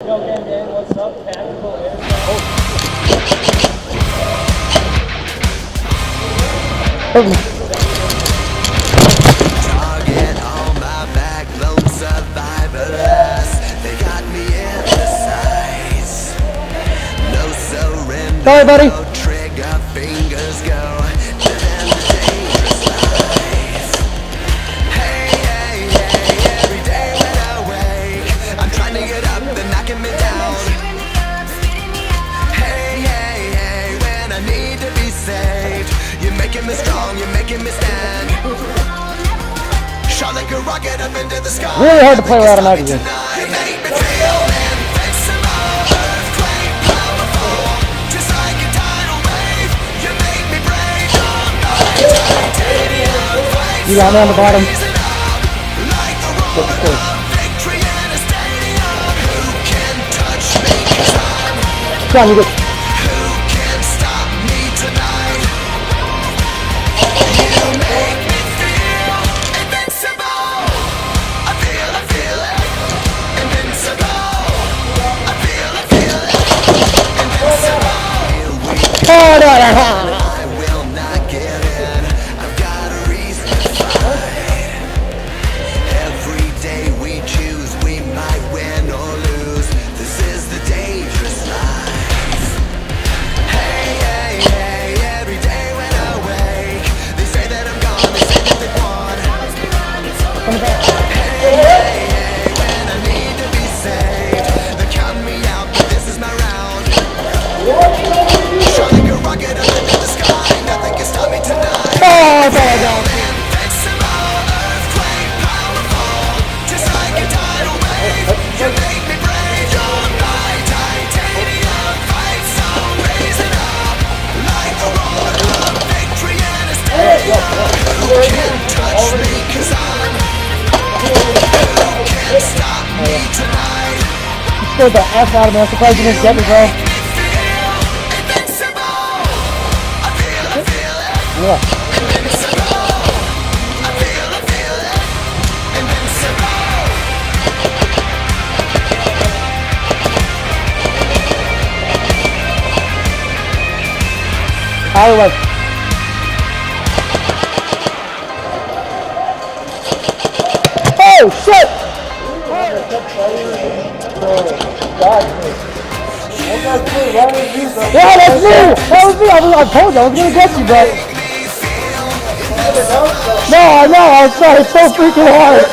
Yo, Dan, what's up? Tactical Airsoft. Target on my back, lone survivorless. They got me in the sights. No surrender. Sorry, buddy. No trigger, fingers go. Living the dangerous life. Hey, hey, hey, every day when I wake, I'm trying to get up, they're knocking me down. Hey, hey, hey, when I need to be saved, you're making me strong, you're making me stand. Shot like a rocket up into the sky. Really hard to play without a magazine. You make me feel invincible, earthquake powerful, just like a tidal wave. You make me brave, titanium fights. You got me on the bottom. Like the roar of victory in a stadium. Who can touch me? 'Cause I'm Come on, you get. who can stop me tonight? You make me feel invincible. I feel it, invincible. I feel it, invincible. Here we go. Oh, no, no, no. I will not give in. I've got a reason to fight. Every day we choose, we might win or lose. This is the dangerous life. Hey, hey, hey, every day when I wake, they say that I'm gone, they say that they won. Hey, hey, hey, when I need to be saved, they count me out, but this is my round. Shot like a rocket up into the sky, nothing can stop me tonight. Oh, no, no. Invincible, earthquake powerful, just like a tidal wave. You make me brave, you're my titanium fight song, raising up like the roar of victory in a stadium. Who can touch me? 'Cause I'm who can stop me tonight? You scared the F out of me. I'm surprised you didn't get me, bro. Make me feel invincible. I feel it, Yeah. invincible. I feel it, invincible. Out of the way. Oh, shit! Yeah, that's me! That was me! I told you, I was gonna get you, bro. No, I know, I'm sorry, it's so freaking hard.